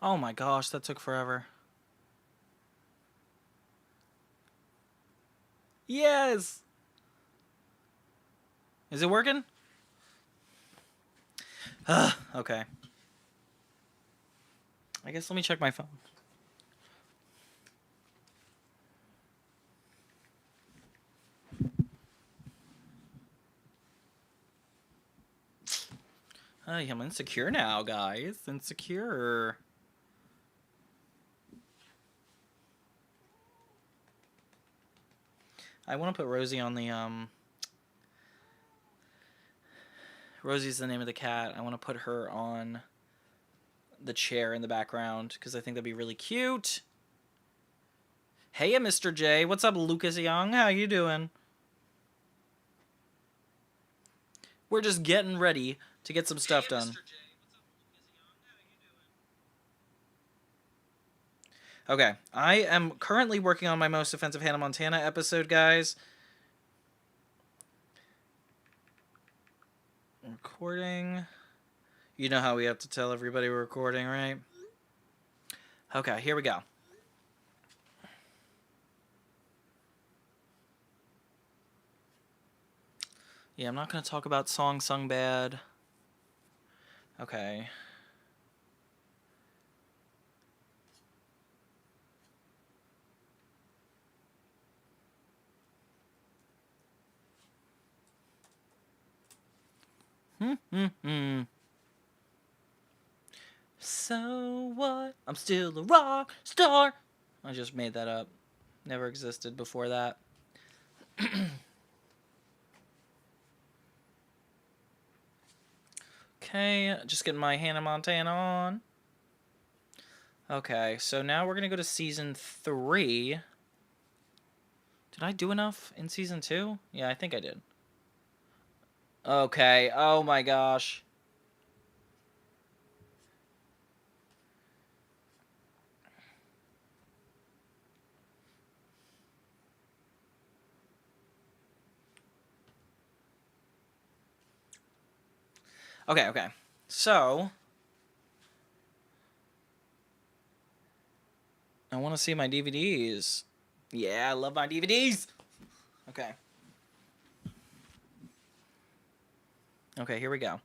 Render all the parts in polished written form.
Oh my gosh, that took forever. Yes! Is it working? Okay. I guess let me check my phone. I'm insecure now, guys. Insecure. I want to put Rosie on the, Rosie's the name of the cat. I want to put her on the chair in the background because I think that'd be really cute. Hey, Mr. J. What's up, Lucas Young? How you doing? We're just getting ready to get some stuff done. Okay, I am currently working on my most offensive Hannah Montana episode, guys. Recording. You know how we have to tell everybody we're recording, right? Okay, here we go. Yeah, I'm not going to talk about songs sung bad. Okay. So what? I'm still a rock star. I just made that up. Never existed before that. Okay, just getting my Hannah Montana on. Okay, so now we're going to go to Season 3. Did I do enough in Season 2? Yeah, I think I did. Okay, oh my gosh. Okay. So, I want to see my DVDs. Yeah, I love my DVDs. Okay. Okay, here we go.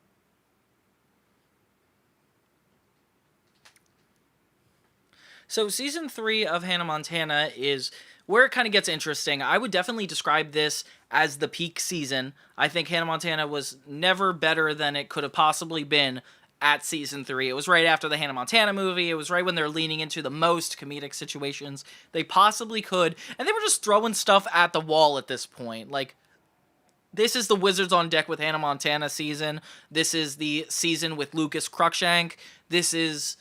So season 3 of Hannah Montana is where it kind of gets interesting. I would definitely describe this as the peak season. I think Hannah Montana was never better than it could have possibly been at season 3. It was right after the Hannah Montana movie. It was right when they're leaning into the most comedic situations they possibly could. And they were just throwing stuff at the wall at this point. Like, this is the Wizards on Deck with Hannah Montana season. This is the season with Lucas Cruikshank. This is...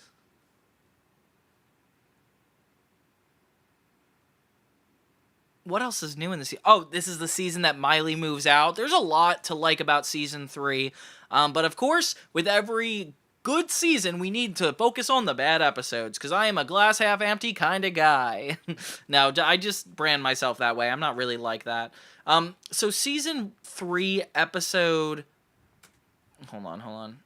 What else is new in this? Oh, this is the season that Miley moves out. There's a lot to like about season 3. But of course, with every good season, we need to focus on the bad episodes, because I am a glass half empty kind of guy. Now, I just brand myself that way. I'm not really like that. So season 3 episode... Hold on.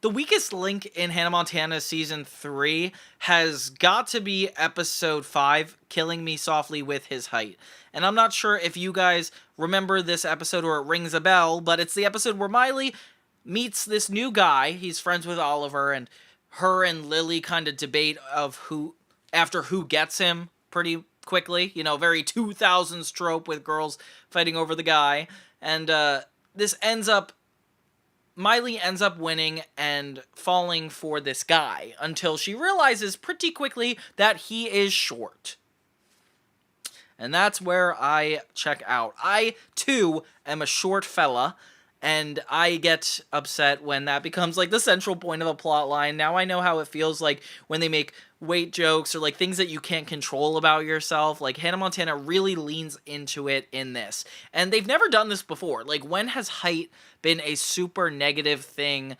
The weakest link in Hannah Montana season 3 has got to be episode 5, Killing Me Softly with His Height. And I'm not sure if you guys remember this episode or it rings a bell, but it's the episode where Miley meets this new guy. He's friends with Oliver, and her and Lily kind of debate of who gets him pretty quickly. You know, very 2000s trope with girls fighting over the guy. And this ends up Miley ends up winning and falling for this guy until she realizes pretty quickly that he is short. And that's where I check out. I, too, am a short fella, and I get upset when that becomes, like, the central point of a plot line. Now I know how it feels like when they make weight jokes or, like, things that you can't control about yourself. Like, Hannah Montana really leans into it in this. And they've never done this before. Like, when has height been a super negative thing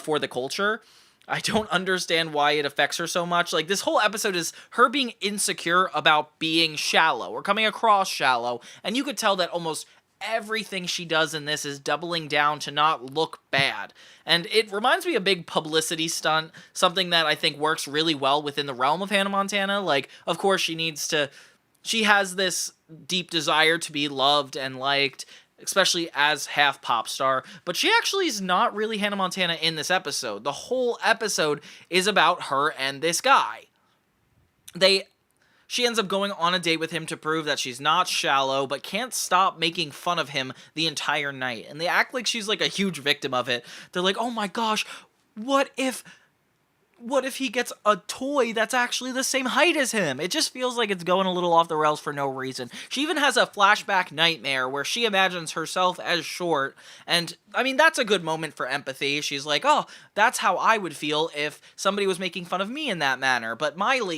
for the culture? I don't understand why it affects her so much. Like, this whole episode is her being insecure about being shallow or coming across shallow, and you could tell that almost everything she does in this is doubling down to not look bad. And it reminds me of a big publicity stunt, something that I think works really well within the realm of Hannah Montana. Like, of course, she has this deep desire to be loved and liked, especially as half pop star, but she actually is not really Hannah Montana in this episode. The whole episode is about her and this guy. She ends up going on a date with him to prove that she's not shallow, but can't stop making fun of him the entire night. And they act like she's like a huge victim of it. They're like, oh my gosh, what if he gets a toy that's actually the same height as him? It just feels like it's going a little off the rails for no reason. She even has a flashback nightmare where she imagines herself as short, and I mean, that's a good moment for empathy. She's like, oh, that's how I would feel if somebody was making fun of me in that manner. But Miley,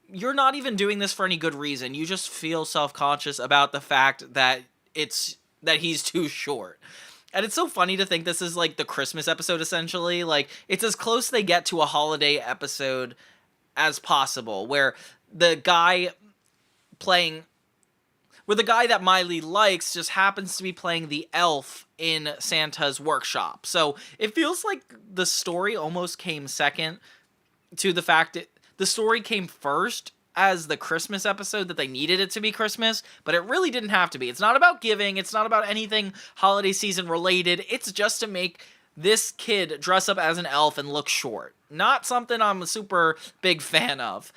you're not even doing this for any good reason. You just feel self-conscious about the fact that he's too short. And it's so funny to think this is like the Christmas episode, essentially. Like, it's as close they get to a holiday episode as possible, where the guy that Miley likes just happens to be playing the elf in Santa's workshop. So it feels like the story almost came second to the fact that the story came first as the Christmas episode, that they needed it to be Christmas, but it really didn't have to be. It's not about giving. It's not about anything holiday season related. It's just to make this kid dress up as an elf and look short. Not something I'm a super big fan of.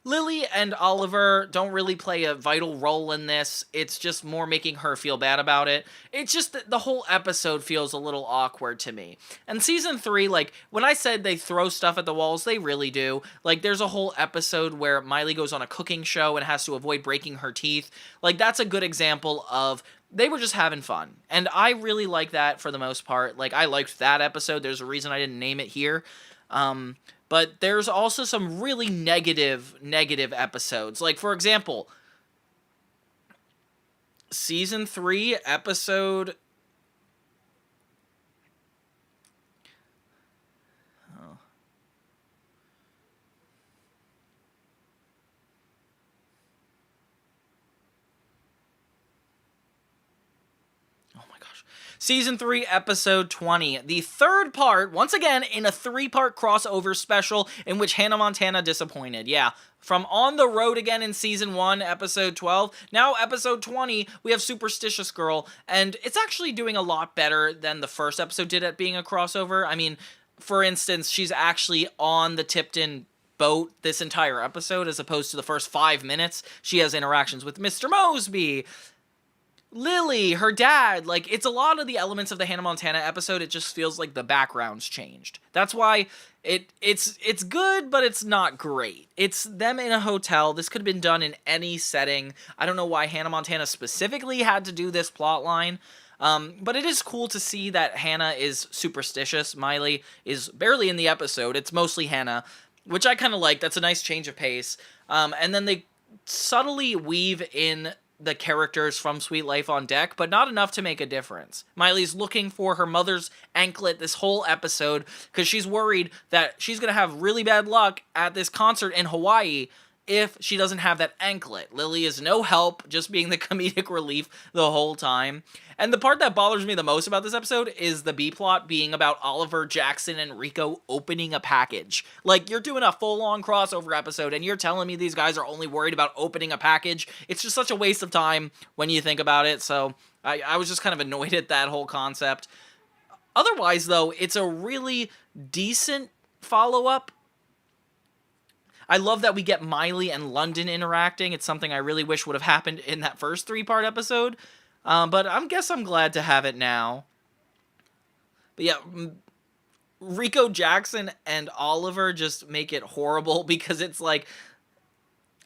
Lily and Oliver don't really play a vital role in this. It's just more making her feel bad about it. It's just that the whole episode feels a little awkward to me. And season 3, like, when I said they throw stuff at the walls, they really do. Like, there's a whole episode where Miley goes on a cooking show and has to avoid breaking her teeth. Like, that's a good example of they were just having fun. And I really like that for the most part. Like, I liked that episode. There's a reason I didn't name it here. But there's also some really negative episodes. Like, for example, season 3, episode... Season 3, Episode 20. The third part, once again, in a 3-part crossover special in which Hannah Montana disappointed. Yeah, from On the Road again in Season 1, Episode 12. Now, Episode 20, we have Superstitious Girl, and it's actually doing a lot better than the first episode did at being a crossover. I mean, for instance, she's actually on the Tipton boat this entire episode, as opposed to the first 5 minutes. She has interactions with Mr. Mosby, Lily, her dad. Like, it's a lot of the elements of the Hannah Montana episode. It just feels like the background's changed. That's why it's good, but it's not great. It's them in a hotel. This could have been done in any setting. I don't know why Hannah Montana specifically had to do this plot line. But it is cool to see that Hannah is superstitious. Miley is barely in the episode. It's mostly Hannah, which I kind of like. That's a nice change of pace. And then they subtly weave in the characters from Sweet Life on Deck, but not enough to make a difference. Miley's looking for her mother's anklet this whole episode because she's worried that she's going to have really bad luck at this concert in Hawaii if she doesn't have that anklet. Lily is no help, just being the comedic relief the whole time. And the part that bothers me the most about this episode is the B-plot being about Oliver, Jackson, and Rico opening a package. Like, you're doing a full-on crossover episode, and you're telling me these guys are only worried about opening a package? It's just such a waste of time when you think about it, so I was just kind of annoyed at that whole concept. Otherwise, though, it's a really decent follow-up. I love that we get Miley and London interacting. It's something I really wish would have happened in that first 3-part episode. But I guess I'm glad to have it now. But yeah, Rico, Jackson, and Oliver just make it horrible because it's like,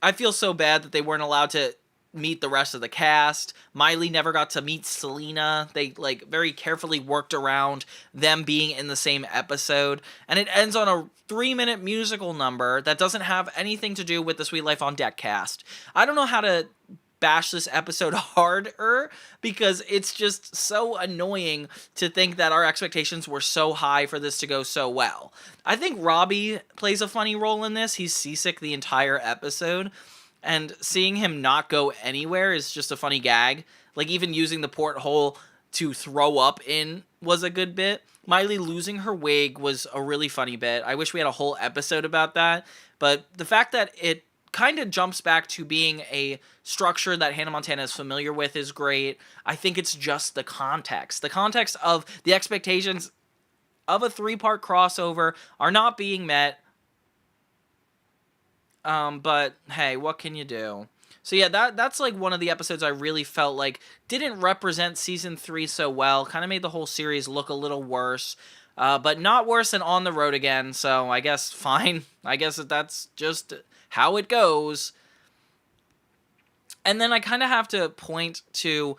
I feel so bad that they weren't allowed to meet the rest of the cast. Miley never got to meet Selena. They, like, very carefully worked around them being in the same episode. And it ends on a 3-minute musical number that doesn't have anything to do with the Sweet Life on Deck cast. I don't know how to bash this episode harder because it's just so annoying to think that our expectations were so high for this to go so well. I think Robbie plays a funny role in this. He's seasick the entire episode. and seeing him not go anywhere is just a funny gag. Like, even using the porthole to throw up in was a good bit. Miley losing her wig was a really funny bit. I wish we had a whole episode about that, but the fact that it kind of jumps back to being a structure that Hannah Montana is familiar with is great. I think it's just the context. The context of the expectations of a 3-part crossover are not being met. But hey, what can you do? So yeah, that's like one of the episodes I really felt like didn't represent season 3 so well. Kind of made the whole series look a little worse. But not worse than On the Road Again, so I guess fine. I guess that's just how it goes. And then I kind of have to point to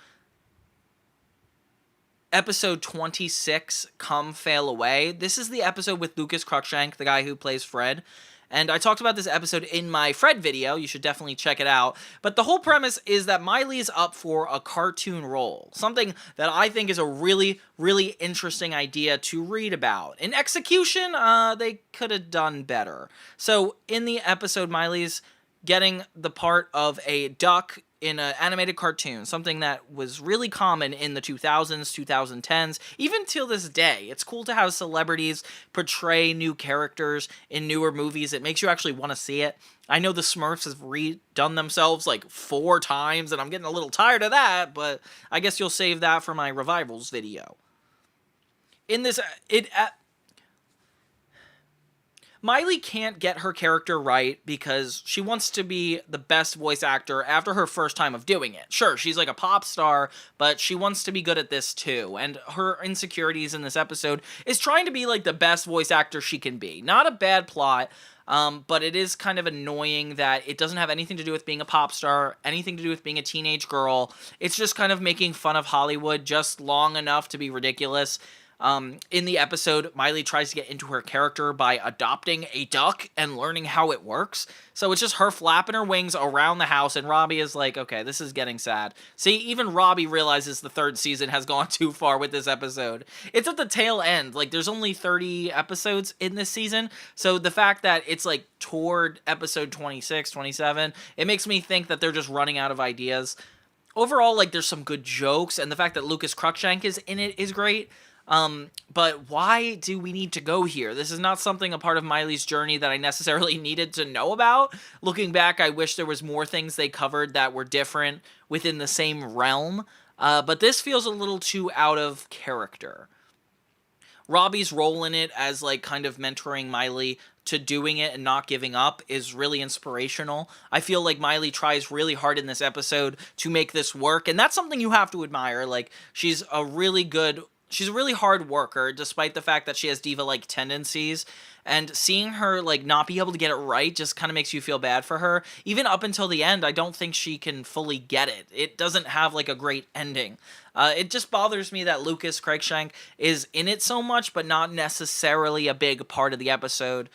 episode 26, Come Fail Away. This is the episode with Lucas Cruikshank, the guy who plays Fred. And I talked about this episode in my Fred video. You should definitely check it out. But the whole premise is that Miley is up for a cartoon role. Something that I think is a really, really interesting idea to read about. In execution, they could have done better. So in the episode, Miley's getting the part of a duck in an animated cartoon, something that was really common in the 2000s, 2010s, even till this day. It's cool to have celebrities portray new characters in newer movies. It makes you actually want to see it. I know the Smurfs have redone themselves like 4 times, and I'm getting a little tired of that, but I guess you'll save that for my revivals video. In this, Miley can't get her character right because she wants to be the best voice actor after her first time of doing it. Sure, she's like a pop star, but she wants to be good at this too. And her insecurities in this episode is trying to be like the best voice actor she can be. Not a bad plot, but it is kind of annoying that it doesn't have anything to do with being a pop star, anything to do with being a teenage girl. It's just kind of making fun of Hollywood just long enough to be ridiculous. In the episode, Miley tries to get into her character by adopting a duck and learning how it works. So it's just her flapping her wings around the house, and Robbie is like, okay, this is getting sad. See, even Robbie realizes the 3rd season has gone too far with this episode. It's at the tail end. Like, there's only 30 episodes in this season, so the fact that it's, like, toward episode 26, 27, it makes me think that they're just running out of ideas. Overall, like, there's some good jokes, and the fact that Lucas Cruikshank is in it is great. But why do we need to go here? This is not something a part of Miley's journey that I necessarily needed to know about. Looking back, I wish there was more things they covered that were different within the same realm. But this feels a little too out of character. Robbie's role in it as, like, kind of mentoring Miley to doing it and not giving up is really inspirational. I feel like Miley tries really hard in this episode to make this work, and that's something you have to admire. Like, she's a really hard worker, despite the fact that she has diva-like tendencies, and seeing her, like, not be able to get it right just kind of makes you feel bad for her. Even up until the end, I don't think she can fully get it. It doesn't have, like, a great ending. It just bothers me that Lucas Cruikshank is in it so much, but not necessarily a big part of the episode.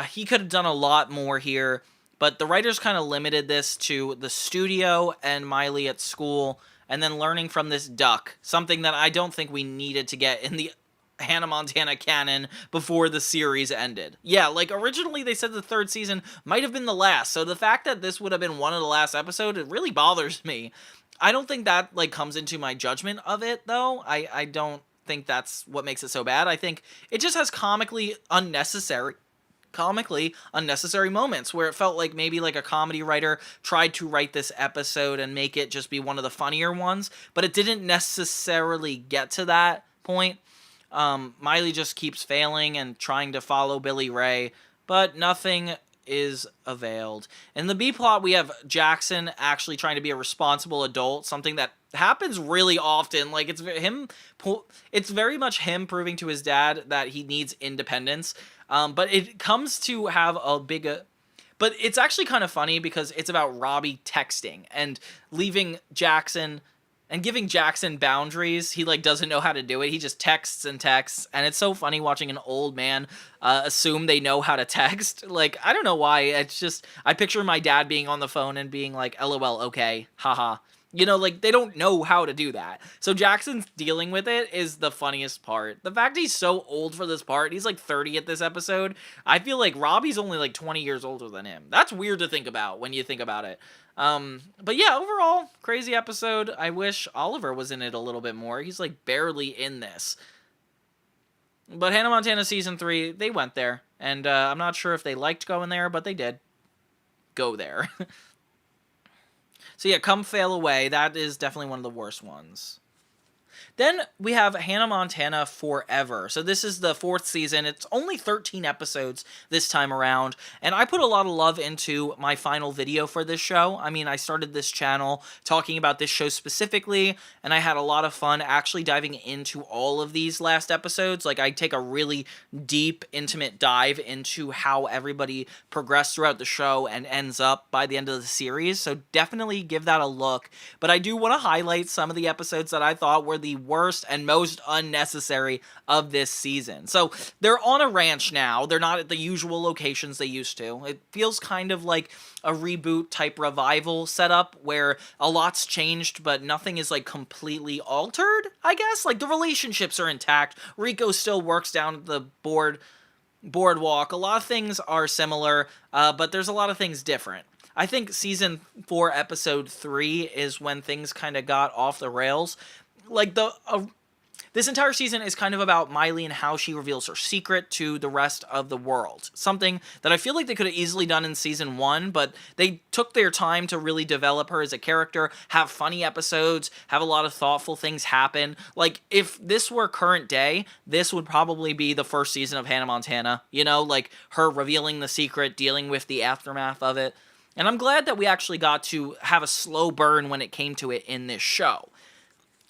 He could have done a lot more here, but the writers kind of limited this to the studio and Miley at school, and then learning from this duck, something that I don't think we needed to get in the Hannah Montana canon before the series ended. Yeah, like, originally they said the 3rd season might have been the last, so the fact that this would have been one of the last episodes, it really bothers me. I don't think that, like, comes into my judgment of it, though. I don't think that's what makes it so bad. I think it just has comically unnecessary moments where it felt like maybe like a comedy writer tried to write this episode and make it just be one of the funnier ones, but it didn't necessarily get to that point. Miley just keeps failing and trying to follow Billy Ray, but nothing is availed. In the B plot, we have Jackson actually trying to be a responsible adult, something that happens really often. Like, it's very much him proving to his dad that he needs independence. But it comes to have a big... but it's actually kind of funny because it's about Robbie texting and leaving Jackson and giving Jackson boundaries. He, like, doesn't know how to do it. He just texts and texts, and it's so funny watching an old man assume they know how to text. Like, I don't know why. It's just, I picture my dad being on the phone and being like, LOL, okay, haha. You know, like, they don't know how to do that. So Jackson's dealing with it is the funniest part. The fact he's so old for this part, he's like 30 at this episode. I feel like Robbie's only like 20 years older than him. That's weird to think about when you think about it. But yeah, overall, crazy episode. I wish Oliver was in it a little bit more. He's like barely in this. But Hannah Montana season 3, they went there. And I'm not sure if they liked going there, but they did go there. So yeah, Come Fail Away, that is definitely one of the worst ones. Then we have Hannah Montana Forever. So this is the 4th season. It's only 13 episodes this time around. And I put a lot of love into my final video for this show. I mean, I started this channel talking about this show specifically, and I had a lot of fun actually diving into all of these last episodes. Like, I take a really deep, intimate dive into how everybody progressed throughout the show and ends up by the end of the series. So definitely give that a look. But I do want to highlight some of the episodes that I thought were the worst and most unnecessary of this season. So they're on a ranch now. They're not at the usual locations they used to. It feels kind of like a reboot type revival setup where a lot's changed, but nothing is like completely altered, I guess. Like, the relationships are intact. Rico still works down at the boardwalk. A lot of things are similar, but there's a lot of things different. I think season 4, episode 3 is when things kind of got off the rails. Like, this entire season is kind of about Miley and how she reveals her secret to the rest of the world. Something that I feel like they could have easily done in season 1, but they took their time to really develop her as a character, have funny episodes, have a lot of thoughtful things happen. Like, if this were current day, this would probably be the first season of Hannah Montana. You know, like, her revealing the secret, dealing with the aftermath of it. And I'm glad that we actually got to have a slow burn when it came to it in this show.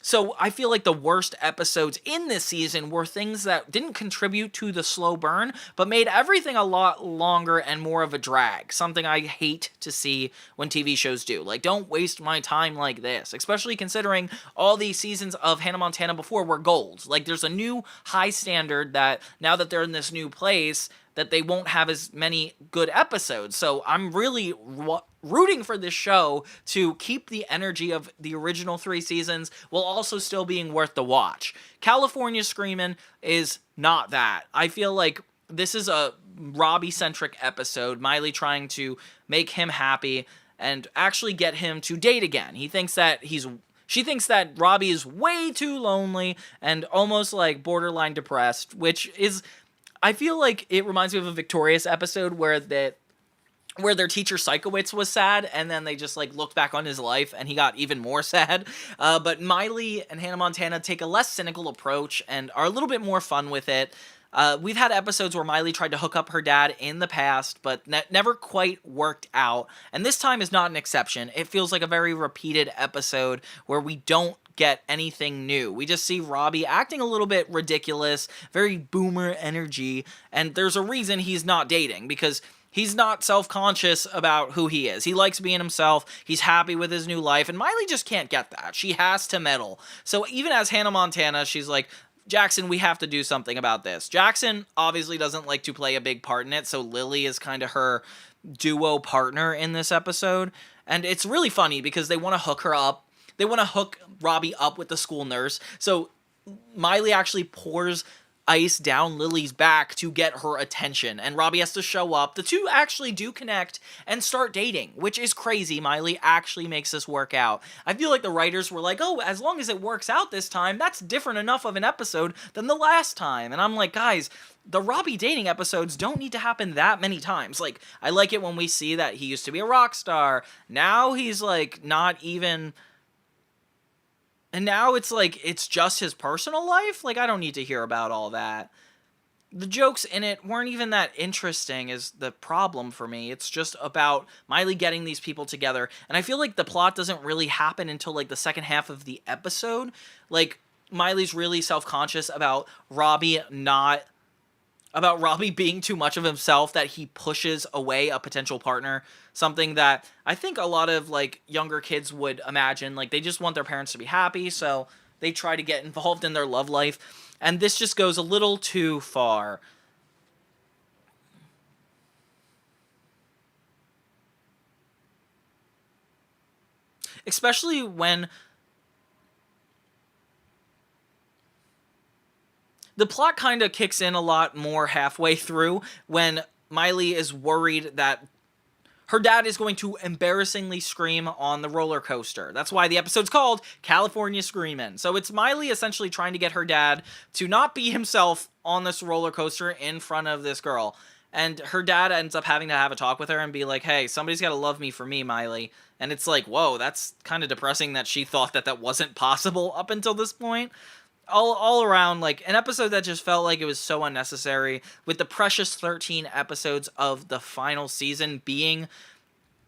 So I feel like the worst episodes in this season were things that didn't contribute to the slow burn, but made everything a lot longer and more of a drag. Something I hate to see when TV shows do. Like, don't waste my time like this, especially considering all these seasons of Hannah Montana before were gold. Like, there's a new high standard that now that they're in this new place, that they won't have as many good episodes. So I'm really rooting for this show to keep the energy of the original 3 seasons while also still being worth the watch. California Screamin' is not that. I feel like this is a Robbie-centric episode, Miley trying to make him happy and actually get him to date again. She thinks that Robbie is way too lonely and almost like borderline depressed, which is, I feel like it reminds me of a Victorious episode where their teacher Psychowitz was sad, and then they just like looked back on his life and he got even more sad. But Miley and Hannah Montana take a less cynical approach and are a little bit more fun with it. We've had episodes where Miley tried to hook up her dad in the past, but never quite worked out. And this time is not an exception. It feels like a very repeated episode where we don't get anything new. We just see Robbie acting a little bit ridiculous, very boomer energy, and there's a reason he's not dating, because he's not self-conscious about who he is. He likes being himself. He's happy with his new life, and Miley just can't get that. She has to meddle. So even as Hannah Montana, she's like, Jackson, we have to do something about this. Jackson obviously doesn't like to play a big part in it, so Lily is kind of her duo partner in this episode. And it's really funny because they want to hook her up. They want to hook Robbie up with the school nurse. So Miley actually pours ice down Lily's back to get her attention, and Robbie has to show up. The two actually do connect and start dating, which is crazy. Miley actually makes this work out. I feel like the writers were like, oh, as long as it works out this time, that's different enough of an episode than the last time. And I'm like, guys, the Robbie dating episodes don't need to happen that many times. Like, I like it when we see that he used to be a rock star. Now he's like not even... And now it's like, it's just his personal life? Like, I don't need to hear about all that. The jokes in it weren't even that interesting is the problem for me. It's just about Miley getting these people together. And I feel like the plot doesn't really happen until, like, the second half of the episode. Like, Miley's really self-conscious about Robbie being too much of himself, that he pushes away a potential partner. Something that I think a lot of, like, younger kids would imagine. Like, they just want their parents to be happy, so they try to get involved in their love life. And this just goes a little too far. especially when the plot kind of kicks in a lot more halfway through when Miley is worried that her dad is going to embarrassingly scream on the roller coaster. That's why the episode's called California Screamin'. So it's Miley essentially trying to get her dad to not be himself on this roller coaster in front of this girl. And her dad ends up having to have a talk with her and be like, hey, somebody's got to love me for me, Miley. And it's like, whoa, that's kind of depressing that she thought that that wasn't possible up until this point. All around, like, an episode that just felt like it was so unnecessary, with the precious 13 episodes of the final season being,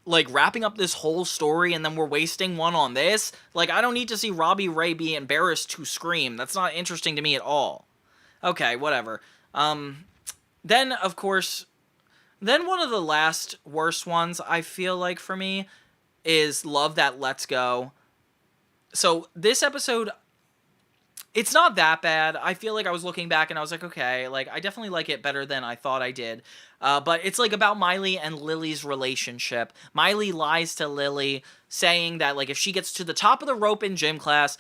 like, wrapping up this whole story, and then we're wasting one on this. Like, I don't need to see Robbie Ray be embarrassed to scream. That's not interesting to me at all. Okay, whatever. Then, of course, then one of the last worst ones, I feel like, for me, is Love That Let's Go. So, this episode, it's not that bad. I feel like I was looking back and I was like, okay, like, I definitely like it better than I thought I did. But it's, like, about Miley and Lily's relationship. Miley lies to Lily, saying that, like, if she gets to the top of the rope in gym class,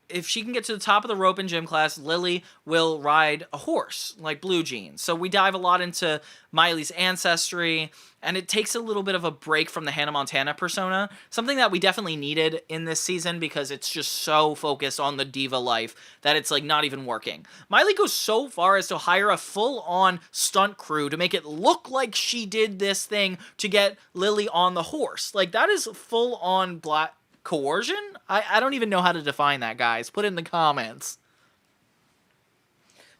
if she can get to the top of the rope in gym class, Lily will ride a horse, like Blue Jeans. So we dive a lot into Miley's ancestry, and it takes a little bit of a break from the Hannah Montana persona, something that we definitely needed in this season because it's just so focused on the diva life that it's, like, not even working. Miley goes so far as to hire a full-on stunt crew to make it look like she did this thing to get Lily on the horse. Like, that is full-on black coercion? I don't even know how to define that, guys. Put it in the comments.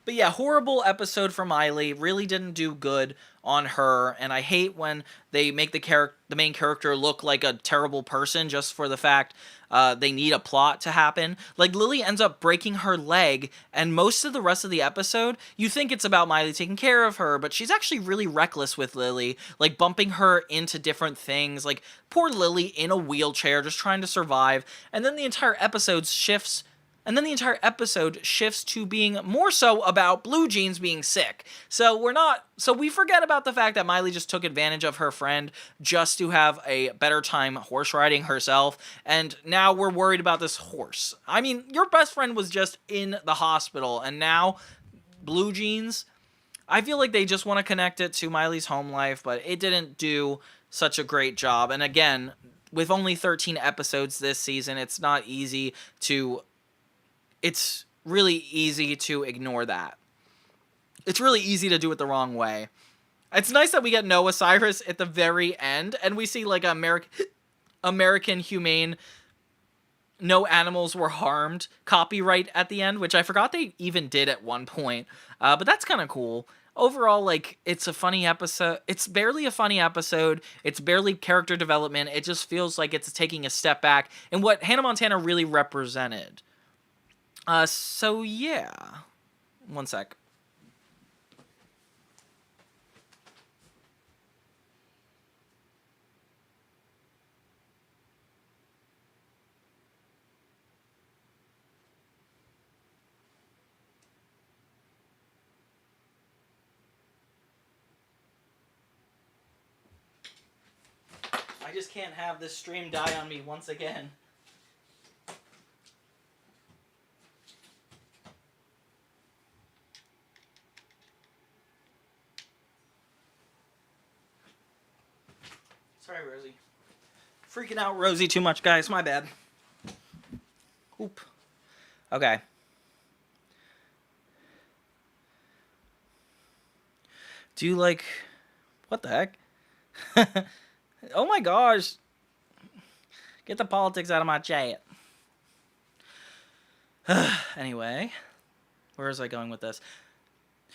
But yeah, horrible episode for Miley. Really didn't do good on her, and I hate when they make the main character look like a terrible person just for the fact they need a plot to happen. Like, Lily ends up breaking her leg, and most of the rest of the episode, you think it's about Miley taking care of her, but she's actually really reckless with Lily, like bumping her into different things, like poor Lily in a wheelchair just trying to survive, and then the entire episode shifts to being more so about Blue Jeans being sick. So we forget about the fact that Miley just took advantage of her friend just to have a better time horse riding herself, and now we're worried about this horse. I mean, your best friend was just in the hospital, and now Blue Jeans, I feel like they just want to connect it to Miley's home life, but it didn't do such a great job. And again, with only 13 episodes this season, it's really easy to ignore that. It's really easy to do it the wrong way. It's nice that we get Noah Cyrus at the very end, and we see, like, American Humane, no animals were harmed copyright at the end, which I forgot they even did at one point. But that's kind of cool. Overall, like, it's a funny episode. It's barely a funny episode. It's barely character development. It just feels like it's taking a step back in what Hannah Montana really represented. So yeah. One sec. I just can't have this stream die on me once again. Sorry, Rosie. Freaking out Rosie too much, guys. My bad. Oop. Okay. Do you like... What the heck? Oh my gosh. Get the politics out of my chat. Anyway. Where was I going with this?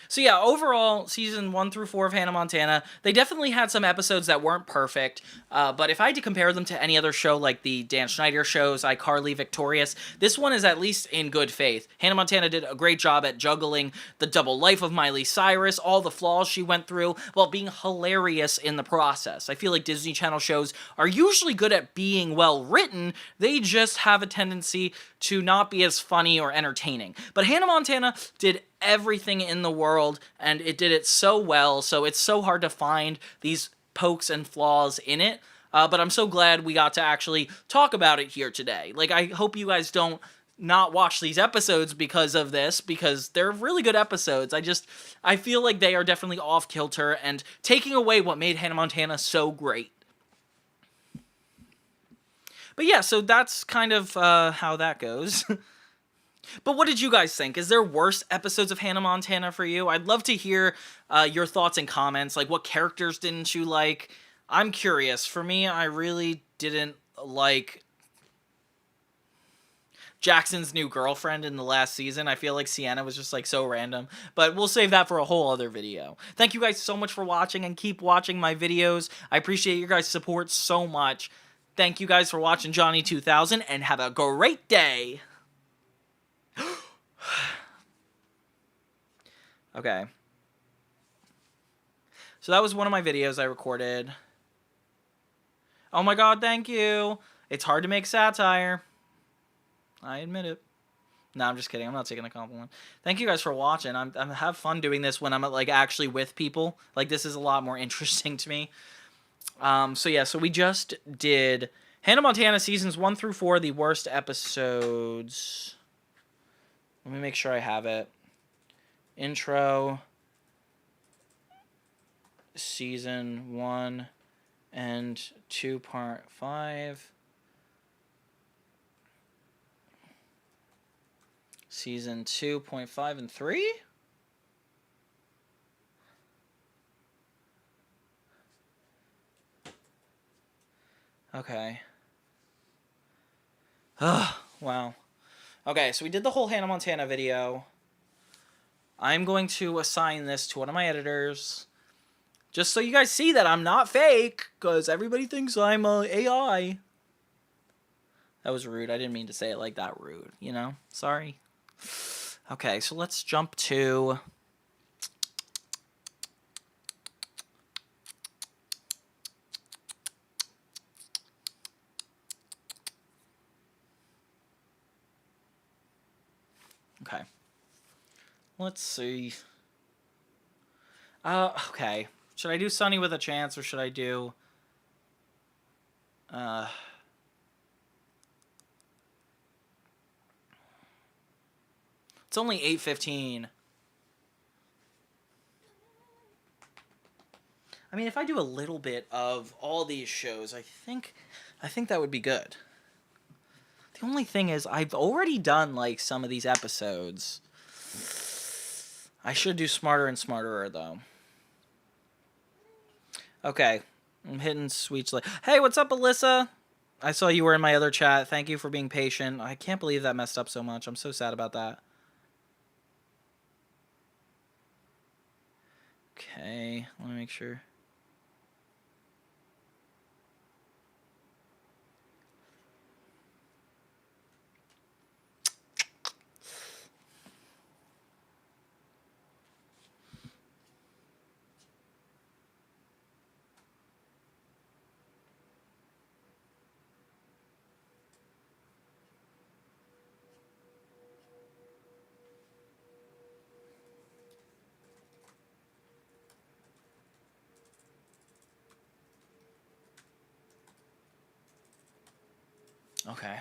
So yeah, overall, season 1 through 4 of Hannah Montana, they definitely had some episodes that weren't perfect, but if I had to compare them to any other show like the Dan Schneider shows, iCarly, Victorious, this one is at least in good faith. Hannah Montana did a great job at juggling the double life of Miley Cyrus, all the flaws she went through, while being hilarious in the process. I feel like Disney Channel shows are usually good at being well written, they just have a tendency to not be as funny or entertaining. But Hannah Montana did everything in the world, and it did it so well, so it's so hard to find these pokes and flaws in it. But I'm so glad we got to actually talk about it here today. Like, I hope you guys don't not watch these episodes because of this, because they're really good episodes. I feel like they are definitely off kilter and taking away what made Hannah Montana so great. But yeah, so that's kind of how that goes. But what did you guys think? Is there worse episodes of Hannah Montana for you? I'd love to hear your thoughts and comments. Like, what characters didn't you like? I'm curious. For me, I really didn't like Jackson's new girlfriend in the last season. I feel like Sienna was just like so random, but we'll save that for a whole other video. Thank you guys so much for watching, and keep watching my videos. I appreciate your guys' support so much. Thank you guys for watching Johnny2000, and have a great day. Okay. So that was one of my videos I recorded. Oh my god, thank you. It's hard to make satire. I admit it. No, I'm just kidding. I'm not taking the compliment. Thank you guys for watching. I have fun doing this when I'm like actually with people. Like, this is a lot more interesting to me. So yeah, so we just did Hannah Montana seasons 1 through 4, the worst episodes. Let me make sure I have it. Intro, season 1 and 2 part 5. Season 2.5 and 3? Okay. Ugh, wow. Okay, so we did the whole Hannah Montana video. I'm going to assign this to one of my editors, just so you guys see that I'm not fake, because everybody thinks I'm a AI. That was rude. I didn't mean to say it like that rude, you know? Sorry. Okay, so let's jump to... Okay. Let's see. Okay. Should I do Sunny with a Chance, or should I do... It's only 8:15. I mean, if I do a little bit of all these shows, I think that would be good. The only thing is, I've already done, like, some of these episodes. I should do Smarter and Smarterer, though. Okay. I'm hitting sweet select. Hey, what's up, Alyssa? I saw you were in my other chat. Thank you for being patient. I can't believe that messed up so much. I'm so sad about that. Okay. Let me make sure. Okay.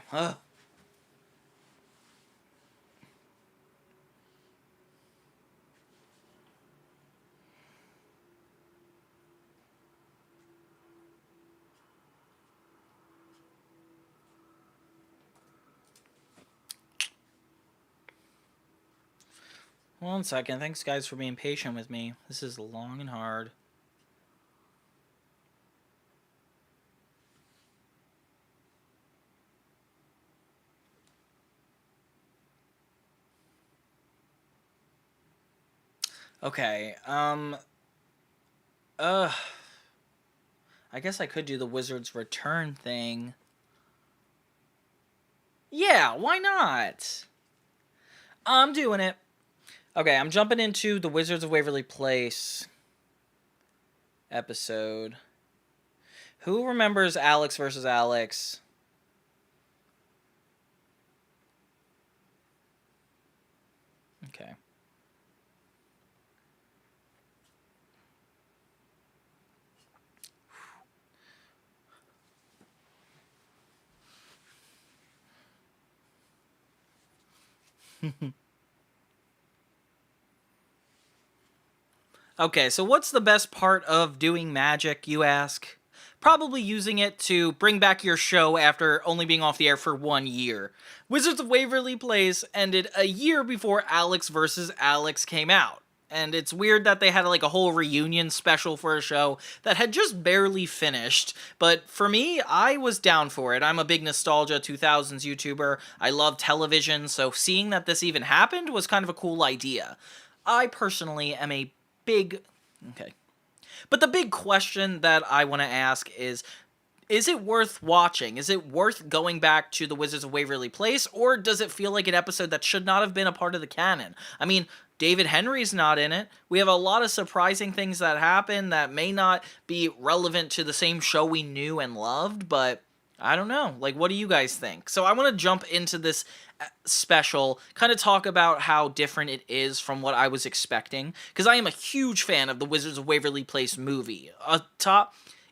One second. Thanks, guys, for being patient with me. This is long and hard. Okay, I guess I could do the Wizard's Return thing. Yeah, why not? I'm doing it. Okay, I'm jumping into the Wizards of Waverly Place episode. Who remembers Alex versus Alex? Okay. Okay, so what's the best part of doing magic, you ask? Probably using it to bring back your show after only being off the air for 1 year. Wizards of Waverly Place ended a year before Alex vs. Alex came out. And it's weird that they had like a whole reunion special for a show that had just barely finished. But for me, I was down for it. I'm a big Nostalgia 2000s YouTuber. I love television, so seeing that this even happened was kind of a cool idea. I personally am a big... Okay. But the big question that I want to ask is it worth watching? Is it worth going back to the Wizards of Waverly Place, or does it feel like an episode that should not have been a part of the canon? I mean, David Henry's not in it. We have a lot of surprising things that happen that may not be relevant to the same show we knew and loved, but I don't know. Like, what do you guys think? So I want to jump into this special, kind of talk about how different it is from what I was expecting, because I am a huge fan of the Wizards of Waverly Place movie.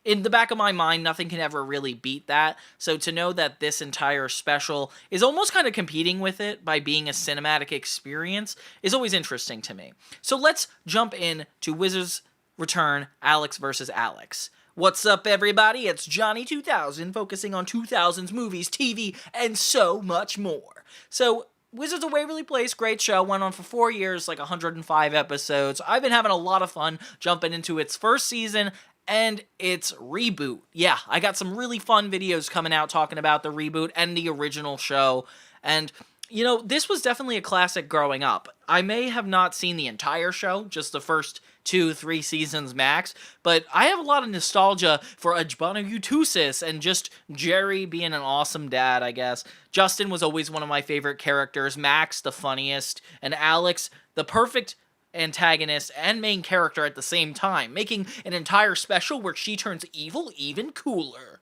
In the back of my mind, nothing can ever really beat that, so to know that this entire special is almost kind of competing with it by being a cinematic experience is always interesting to me. So let's jump in to Wizards Return, Alex vs. Alex. What's up, everybody? It's Johnny2000, focusing on 2000s movies, TV, and so much more. So, Wizards of Waverly Place, great show, went on for 4 years, like 105 episodes. I've been having a lot of fun jumping into its first season and its reboot. Yeah, I got some really fun videos coming out talking about the reboot and the original show, and you know, this was definitely a classic growing up. I may have not seen the entire show, just the first 2-3 seasons max, but I have a lot of nostalgia for Johnny2000 and just Jerry being an awesome dad, I guess. Justin was always one of my favorite characters, Max the funniest, and Alex the perfect antagonist and main character at the same time, making an entire special where she turns evil even cooler.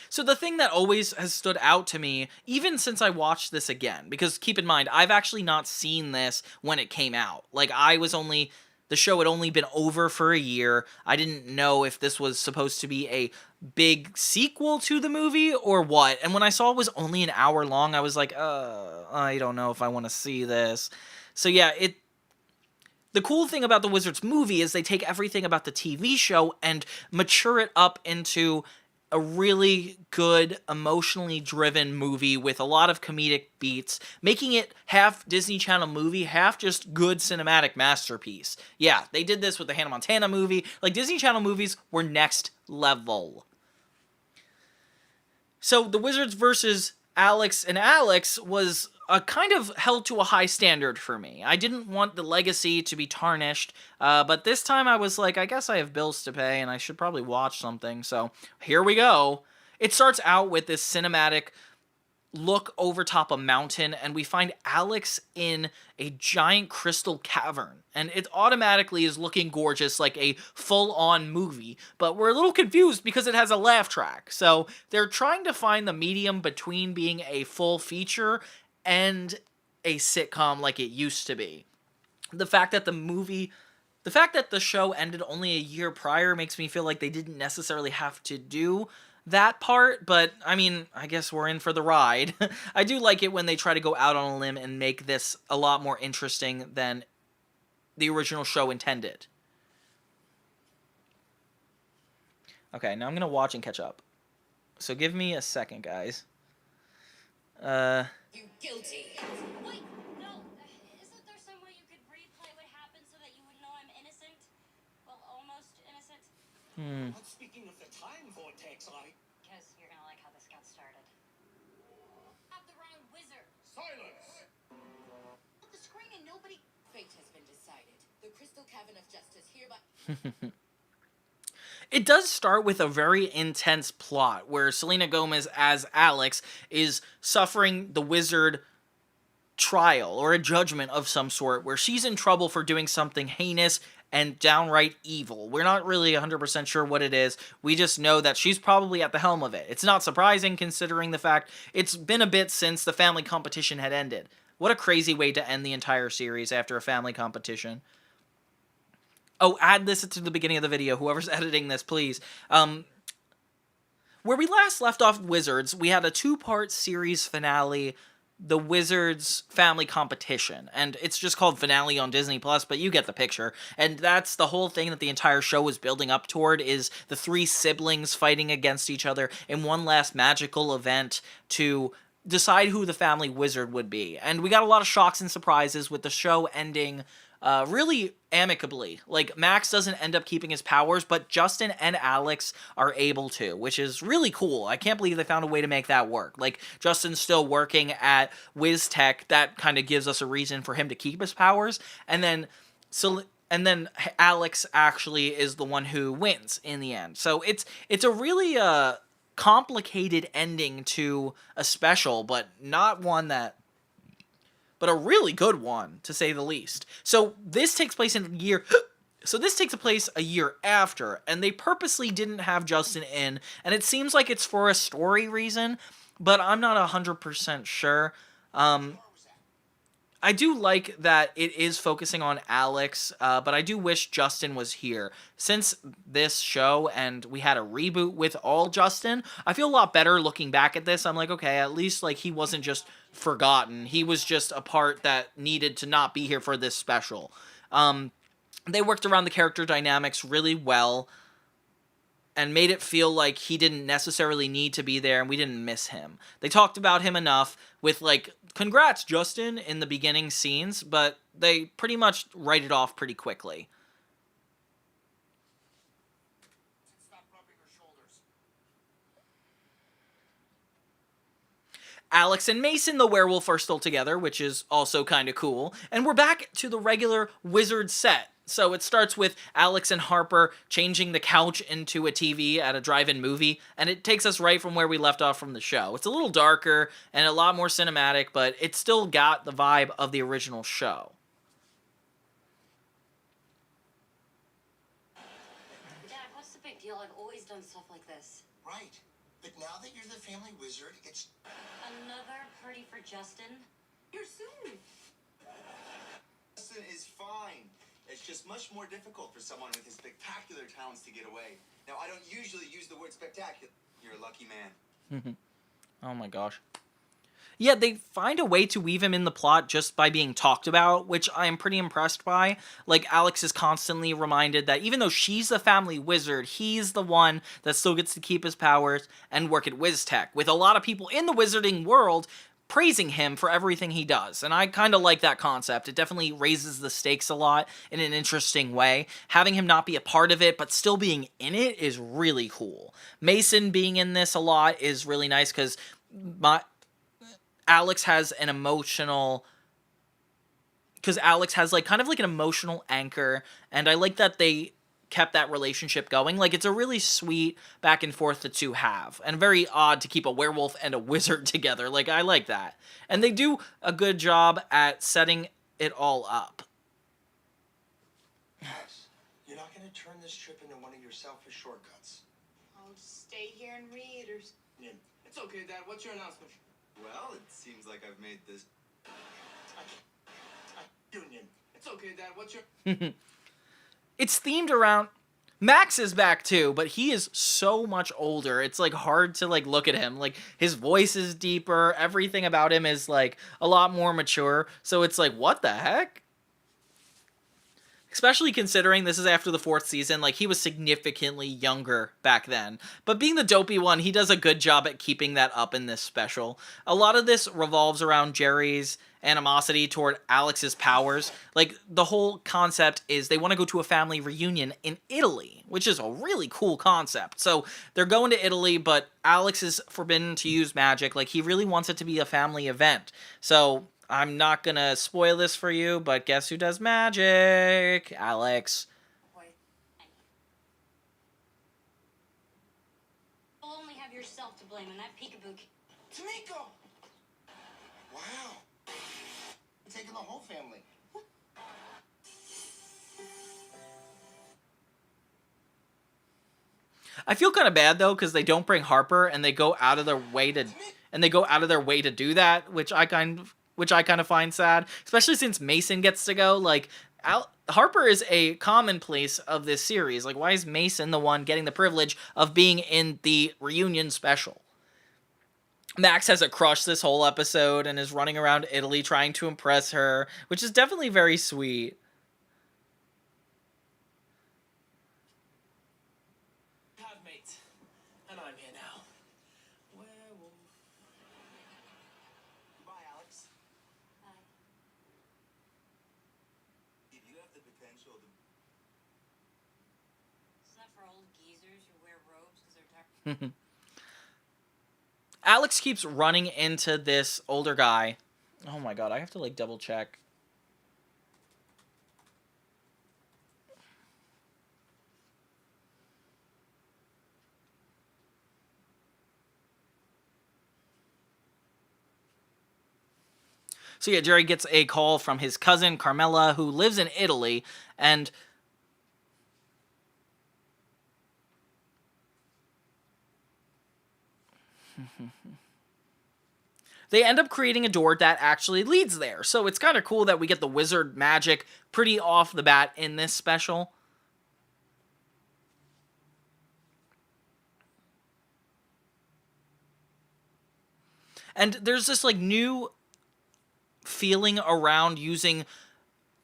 So the thing that always has stood out to me, even since I watched this again, because keep in mind, I've actually not seen this when it came out. Like, the show had only been over for a year. I didn't know if this was supposed to be a big sequel to the movie or what. And when I saw it was only an hour long, I was like, I don't know if I want to see this. So yeah, the cool thing about the Wizards movie is they take everything about the TV show and mature it up into a really good, emotionally driven movie with a lot of comedic beats, making it half Disney Channel movie, half just good cinematic masterpiece. Yeah, they did this with the Hannah Montana movie. Like, Disney Channel movies were next level. So, the Wizards versus Alex and Alex was kind of held to a high standard for me. I didn't want the legacy to be tarnished, but this time I was like, I guess I have bills to pay and I should probably watch something, so here we go. It starts out with this cinematic look over top a mountain, and we find Alex in a giant crystal cavern, and it automatically is looking gorgeous, like a full-on movie, but we're a little confused because it has a laugh track, so they're trying to find the medium between being a full feature and a sitcom like it used to be. The fact that the show ended only a year prior makes me feel like they didn't necessarily have to do that part, but I mean, I guess we're in for the ride. I do like it when they try to go out on a limb and make this a lot more interesting than the original show intended. Okay, now I'm gonna watch and catch up. So give me a second, guys. You guilty. Wait, no. Isn't there some way you could replay what happened so that you would know I'm innocent? Well, almost innocent. But speaking of the time vortex, Because you're gonna like how this got started. Have the wrong wizard. Silence! Put the screen and nobody. Fate has been decided. The crystal cavern of justice hereby. It does start with a very intense plot where Selena Gomez as Alex is suffering the wizard trial or a judgment of some sort where she's in trouble for doing something heinous and downright evil. We're not really 100% sure what it is. We just know that she's probably at the helm of it. It's not surprising considering the fact it's been a bit since the family competition had ended. What a crazy way to end the entire series after a family competition. Oh, add this to the beginning of the video, whoever's editing this, please. Where we last left off Wizards, we had a 2-part series finale the Wizards family competition, and it's just called Finale on Disney Plus, but you get the picture. And that's the whole thing that the entire show is building up toward, is the three siblings fighting against each other in one last magical event to decide who the family wizard would be. And we got a lot of shocks and surprises, with the show ending really amicably. Like, Max doesn't end up keeping his powers, but Justin and Alex are able to, which is really cool. I can't believe they found a way to make that work. Like, Justin's still working at WizTech. That kind of gives us a reason for him to keep his powers. And then Alex actually is the one who wins in the end. So it's a really complicated ending to a special, but not one that but a really good one, to say the least. So this takes place a year after, and they purposely didn't have Justin in, and it seems like it's for a story reason, but I'm not 100% sure. I do like that it is focusing on Alex, but I do wish Justin was here. Since this show and we had a reboot with all Justin, I feel a lot better looking back at this. I'm like, okay, at least like he wasn't just forgotten. He was just a part that needed to not be here for this special. They worked around the character dynamics really well and made it feel like he didn't necessarily need to be there and we didn't miss him. They talked about him enough with, like, congrats, Justin, in the beginning scenes, but they pretty much write it off pretty quickly. Stop rubbing her shoulders. Alex and Mason, the werewolf, are still together, which is also kind of cool. And we're back to the regular Wizard set. So it starts with Alex and Harper changing the couch into a TV at a drive-in movie, and it takes us right from where we left off from the show. It's a little darker and a lot more cinematic, but it still got the vibe of the original show. Dad, what's the big deal? I've always done stuff like this. Right. But now that you're the family wizard, it's Another party for Justin? You're soon. Justin is fine. It's just much more difficult for someone with his spectacular talents to get away. Now, I don't usually use the word spectacular. You're a lucky man. Oh my gosh. Yeah, they find a way to weave him in the plot just by being talked about, which I am pretty impressed by. Like, Alex is constantly reminded that even though she's the family wizard, he's the one that still gets to keep his powers and work at WizTech, with a lot of people in the wizarding world praising him for everything he does. And I kind of like that concept. It definitely raises the stakes a lot in an interesting way. Having him not be a part of it, but still being in it, is really cool. Mason being in this a lot is really nice, because Alex has an emotional... Because Alex has, like, kind of like an emotional anchor, and I like that they kept that relationship going. Like, it's a really sweet back and forth the two have, and very odd to keep a werewolf and a wizard together. Like, I like that. And they do a good job at setting it all up. you're not going to turn this trip into one of your selfish shortcuts. I'll just stay here and read or... Yeah. It's okay, Dad. What's your announcement? Well, it seems like I've made this. Union. It's okay, Dad. What's your... It's themed around... Max is back too, but he is so much older. It's, like, hard to, like, look at him. Like, his voice is deeper. Everything about him is, like, a lot more mature. So it's like, what the heck? Especially considering this is after the 4th season, like, he was significantly younger back then. But being the dopey one, he does a good job at keeping that up in this special. A lot of this revolves around Jerry's animosity toward Alex's powers. Like, the whole concept is they want to go to a family reunion in Italy, which is a really cool concept. So they're going to Italy, but Alex is forbidden to use magic. Like, he really wants it to be a family event. So I'm not gonna spoil this for you, but guess who does magic? Alex. Boy. You'll only have yourself to blame in that peekaboo. Tamiko! Wow. Taking the whole family. I feel kind of bad though, because they don't bring Harper, and they go out of their way to do that, which I kind of find sad, especially since Mason gets to go. Like, Harper is a commonplace of this series. Like, why is Mason the one getting the privilege of being in the reunion special? Max has a crush this whole episode and is running around Italy trying to impress her, which is definitely very sweet. Have mates, and I'm here now. Werewolf. Goodbye, Alex. Bye. If you have the potential to It's not for old geezers who wear robes because they're tired. Alex keeps running into this older guy. Oh my god, I have to like double check. So yeah, Jerry gets a call from his cousin Carmela, who lives in Italy, and they end up creating a door that actually leads there. So it's kind of cool that we get the wizard magic pretty off the bat in this special. And there's this like new feeling around using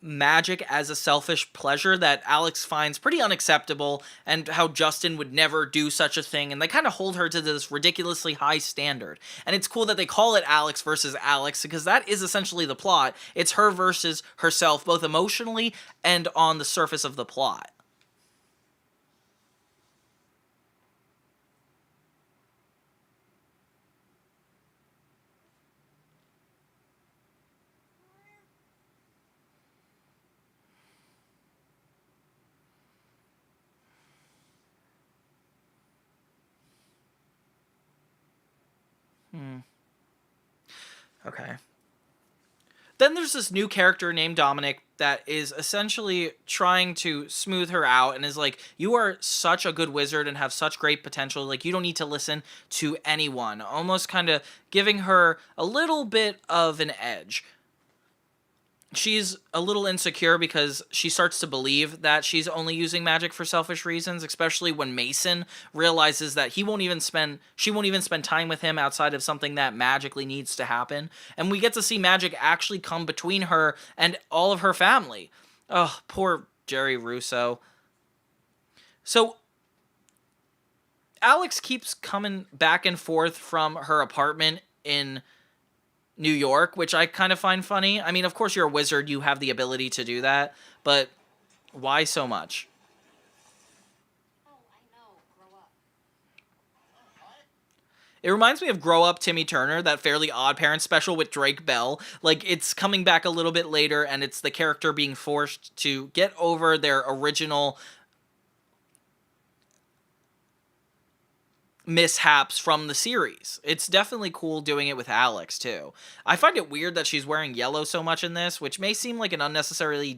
magic as a selfish pleasure that Alex finds pretty unacceptable, and how Justin would never do such a thing, and they kind of hold her to this ridiculously high standard. And it's cool that they call it Alex versus Alex, because that is essentially the plot. It's her versus herself, both emotionally and on the surface of the plot. Okay. Then there's this new character named Dominic that is essentially trying to smooth her out and is like, you are such a good wizard and have such great potential. Like, you don't need to listen to anyone. Almost kind of giving her a little bit of an edge. She's a little insecure because she starts to believe that she's only using magic for selfish reasons, especially when Mason realizes that she won't even spend time with him outside of something that magically needs to happen. And we get to see magic actually come between her and all of her family. Oh, poor Jerry Russo. So Alex keeps coming back and forth from her apartment in New York, which I kind of find funny. I mean, of course, you're a wizard, you have the ability to do that, but why so much? Oh, I know. Grow up. It reminds me of Grow Up Timmy Turner, that Fairly Odd Parents special with Drake Bell. Like, it's coming back a little bit later, and it's the character being forced to get over their original mishaps from the series. It's definitely cool doing it with Alex too. I find it weird that she's wearing yellow so much in this, which may seem like an unnecessary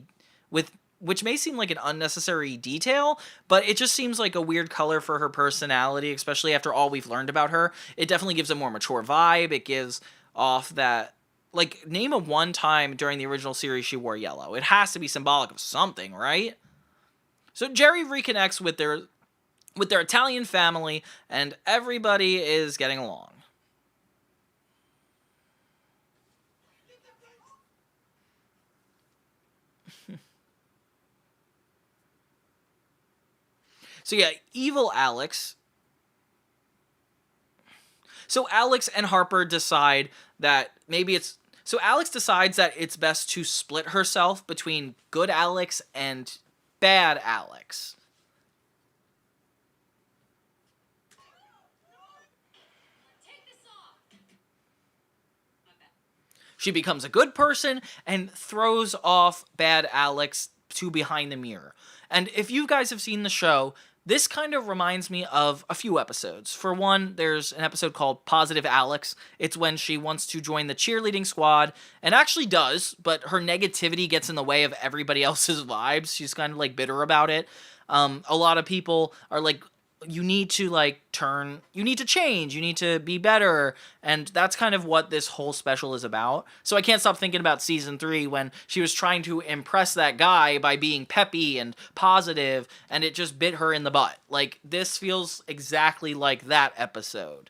detail, but it just seems like a weird color for her personality, especially after all we've learned about her. It definitely gives a more mature vibe. It gives off that, like, name a one time during the original series she wore yellow. It has to be symbolic of something, right? So Jerry reconnects with their Italian family, and everybody is getting along. So yeah, evil Alex. So Alex and Harper decide that maybe it's... So Alex decides that it's best to split herself between good Alex and bad Alex. Take this off. My bad. She becomes a good person and throws off bad Alex to behind the mirror. And if you guys have seen the show, this kind of reminds me of a few episodes. For one, there's an episode called Positive Alex. It's when she wants to join the cheerleading squad, and actually does, but her negativity gets in the way of everybody else's vibes. She's kind of like bitter about it. A lot of people are like, you need to change, you need to be better, and that's kind of what this whole special is about. So I can't stop thinking about season 3 when she was trying to impress that guy by being peppy and positive, and it just bit her in the butt. Like, this feels exactly like that episode.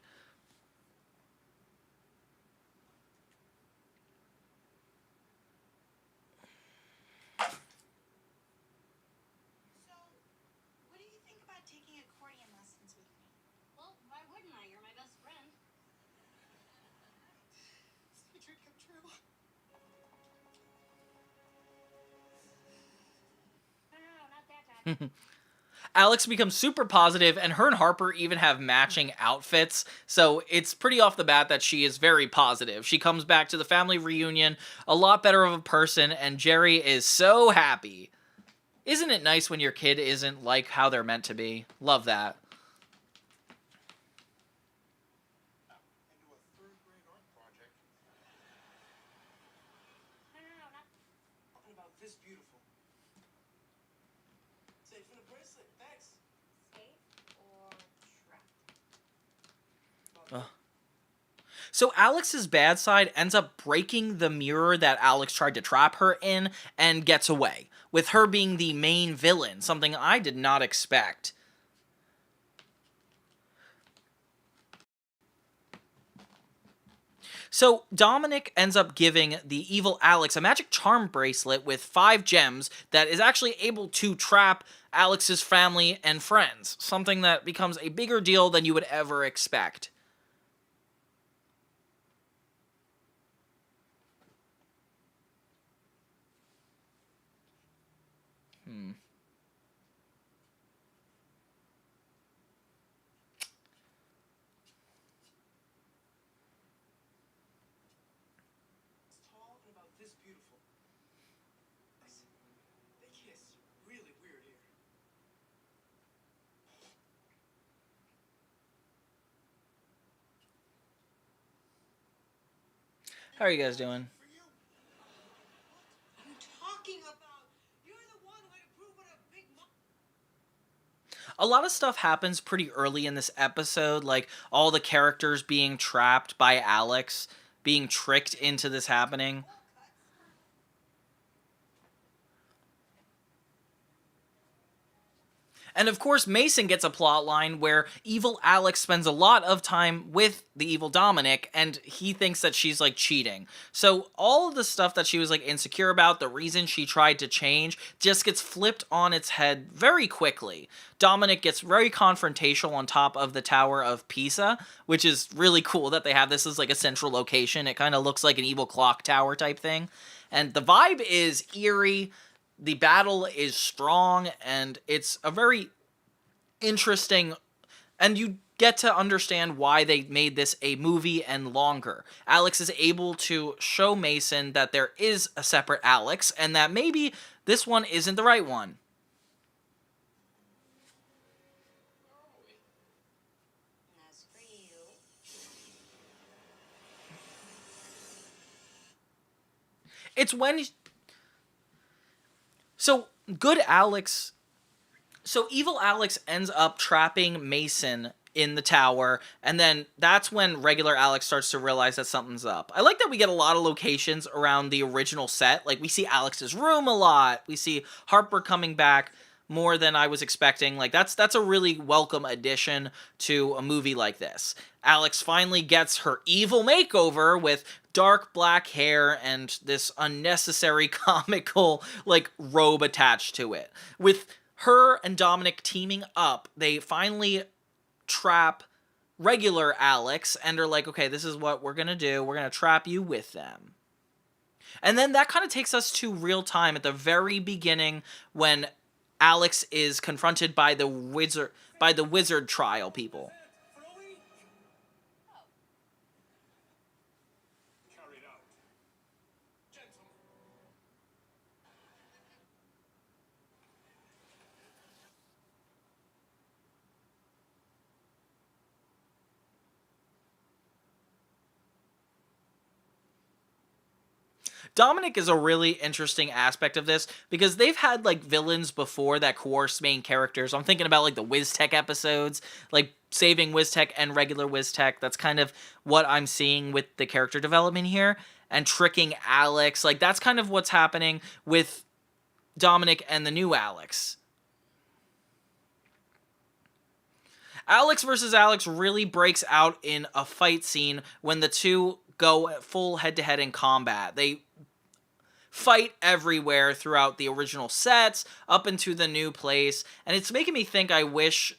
threaten that. You're my best friend. It's my dream come true. No, not that time. Alex becomes super positive, and her and Harper even have matching outfits, so it's pretty off the bat that she is very positive. She comes back to the family reunion a lot better of a person, and Jerry is so happy. Isn't it nice when your kid isn't like how they're meant to be? Love that. Into a third-grade art project. No, not. Talking about this beautiful. Safe in a bracelet. Thanks. Safe or trapped? Ugh. So Alex's bad side ends up breaking the mirror that Alex tried to trap her in and gets away, with her being the main villain, something I did not expect. So Dominic ends up giving the evil Alex a magic charm bracelet with 5 gems that is actually able to trap Alex's family and friends, something that becomes a bigger deal than you would ever expect. It's tall and about this beautiful. They kiss. Really weird here. How are you guys doing? For you. What are you talking about? You're the one who had to prove what a big mom. A lot of stuff happens pretty early in this episode, like all the characters being trapped by Alex, being tricked into this happening. And of course, Mason gets a plot line where evil Alex spends a lot of time with the evil Dominic, and he thinks that she's like cheating. So all of the stuff that she was like insecure about, the reason she tried to change, just gets flipped on its head very quickly. Dominic gets very confrontational on top of the Tower of Pisa, which is really cool that they have this as like a central location. It kind of looks like an evil clock tower type thing. And the vibe is eerie. The battle is strong, and it's a very interesting, and you get to understand why they made this a movie and longer. Alex is able to show Mason that there is a separate Alex, and that maybe this one isn't the right one. That's for you. It's when... So, good Alex... So, evil Alex ends up trapping Mason in the tower, and then that's when regular Alex starts to realize that something's up. I like that we get a lot of locations around the original set. Like, we see Alex's room a lot. We see Harper coming back more than I was expecting. Like, that's a really welcome addition to a movie like this. Alex finally gets her evil makeover with dark black hair and this unnecessary comical, like, robe attached to it. With her and Dominic teaming up, they finally trap regular Alex and are like, okay, this is what we're gonna do. We're gonna trap you with them. And then that kind of takes us to real time at the very beginning when Alex is confronted by the wizard trial people. Carried out. Gentlemen. Dominic is a really interesting aspect of this because they've had like villains before that coerce main characters. I'm thinking about like the WizTech episodes, like saving WizTech and regular WizTech. That's kind of what I'm seeing with the character development here, and tricking Alex. Like that's kind of what's happening with Dominic and the new Alex. Alex versus Alex really breaks out in a fight scene when the two go full head-to-head in combat. They fight everywhere throughout the original sets, up into the new place, and it's making me think I wish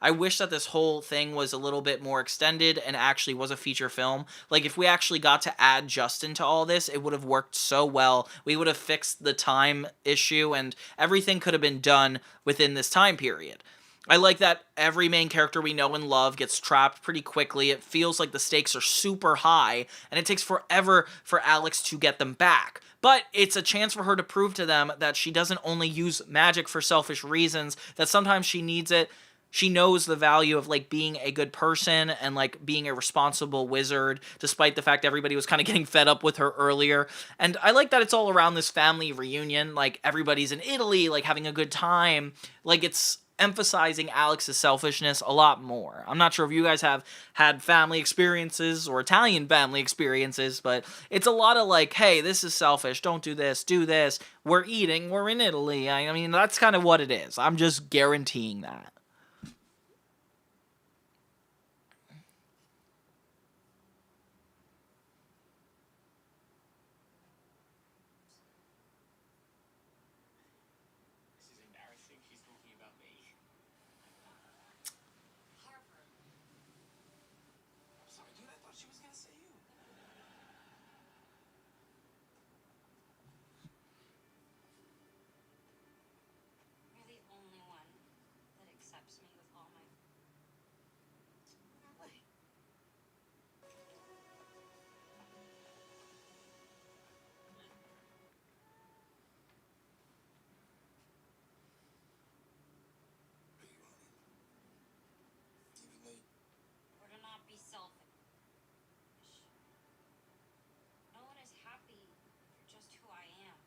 I wish that this whole thing was a little bit more extended and actually was a feature film. Like, if we actually got to add Justin to all this, it would have worked so well. We would have fixed the time issue, and everything could have been done within this time period. I like that every main character we know and love gets trapped pretty quickly. It feels like the stakes are super high, and it takes forever for Alex to get them back. But it's a chance for her to prove to them that she doesn't only use magic for selfish reasons, that sometimes she needs it. She knows the value of, like, being a good person and, like, being a responsible wizard, despite the fact everybody was kind of getting fed up with her earlier. And I like that it's all around this family reunion. Like, everybody's in Italy, like, having a good time. Like, it's emphasizing Alex's selfishness a lot more. I'm not sure if you guys have had family experiences or Italian family experiences, but it's a lot of like, hey, this is selfish, don't do this, we're eating, we're in Italy. I mean, that's kind of what it is. I'm just guaranteeing that. This is embarrassing. She's talking about me. Harper. I'm sorry, dude. I thought she was gonna say you. You're the only one that accepts me with all my. Really? Even though Or to not be selfish. No one is happy for just who I am.